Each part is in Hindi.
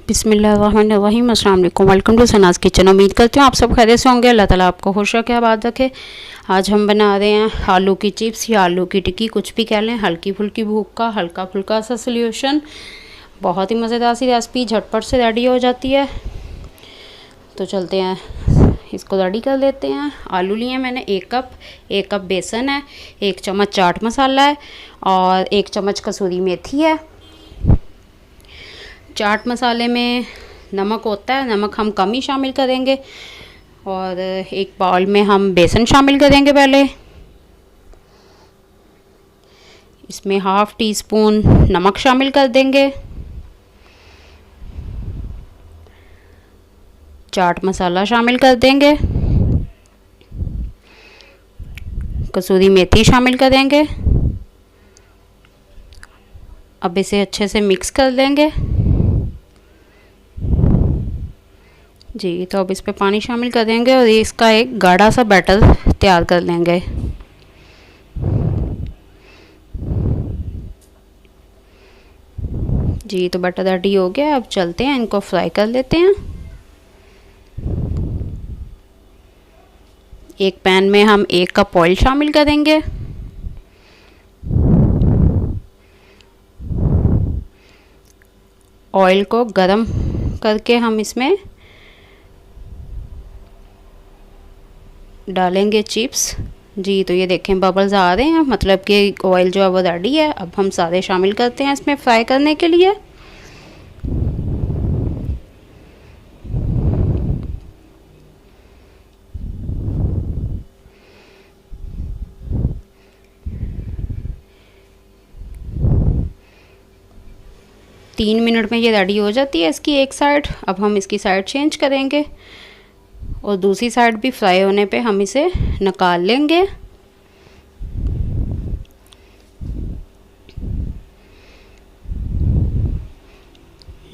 बिस्मिल्लाहिर्रहमानिर्रहीम, अस्सलाम वालेकुम, वेलकम टू सनाज़ किचन। उम्मीद करती हूँ आप सब खैरियत से होंगे। अल्लाह ताला आपको खुश रखे, आबाद रखे। आज हम बना रहे हैं आलू की चिप्स या आलू की टिक्की, कुछ भी कह लें। हल्की फुल्की भूख का हल्का फुल्का सा सॉल्यूशन, बहुत ही मज़ेदार सी रेसिपी, झटपट से रेडी हो जाती है। तो चलते हैं, इसको रेडी कर लेते हैं। आलू लिए मैंने 1 कप बेसन है, 1 चम्मच चाट मसाला है और 1 चम्मच कसूरी मेथी है। चाट मसाले में नमक होता है, नमक हम कम ही शामिल करेंगे। और एक बाउल में हम बेसन शामिल करेंगे। पहले इसमें ½ टीस्पून नमक शामिल कर देंगे। चाट मसाला शामिल कर देंगे। कसूरी मेथी शामिल करेंगे। अब इसे अच्छे से मिक्स कर लेंगे जी। तो अब इस पे पानी शामिल कर देंगे और इसका एक गाढ़ा सा बैटर तैयार कर लेंगे जी। तो बैटर रेडी हो गया। अब चलते हैं, इनको फ्राई कर लेते हैं। एक पैन में हम 1 कप ऑयल शामिल करेंगे। ऑयल को गरम करके हम इसमें डालेंगे चिप्स जी। तो ये देखें बबल्स आ रहे हैं, मतलब कि ऑयल जो है वो रेडी है। अब हम सारे शामिल करते हैं इसमें फ्राई करने के लिए। तीन मिनट में ये रेडी हो जाती है इसकी एक साइड। अब हम इसकी साइड चेंज करेंगे और दूसरी साइड भी फ्राई होने पे हम इसे निकाल लेंगे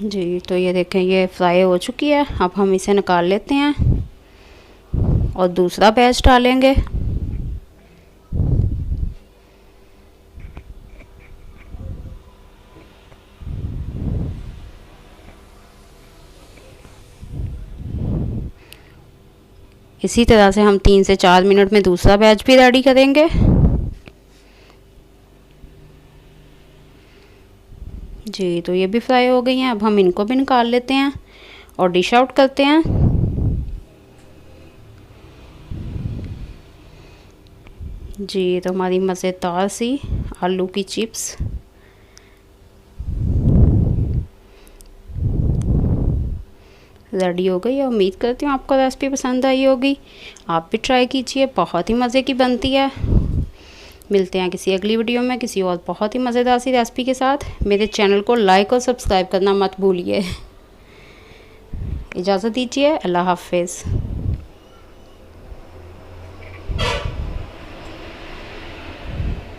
जी। तो ये देखें ये फ्राई हो चुकी है। अब हम इसे निकाल लेते हैं और दूसरा बैच डालेंगे। इसी तरह से हम 3 से 4 मिनट में दूसरा बैच भी रेडी करेंगे जी। तो ये भी फ्राई हो गई हैं। अब हम इनको भी निकाल लेते हैं और डिश आउट करते हैं जी। तो हमारी मज़ेदार सी आलू की चिप्स रेडी हो गई है। उम्मीद करती हूँ आपको रेसिपी पसंद आई होगी। आप भी ट्राई कीजिए, बहुत ही मज़े की बनती है। मिलते हैं किसी अगली वीडियो में किसी और बहुत ही मज़ेदार सी रेसिपी के साथ। मेरे चैनल को लाइक और सब्सक्राइब करना मत भूलिए। इजाज़त दीजिए, अल्लाह हाफ़िज़।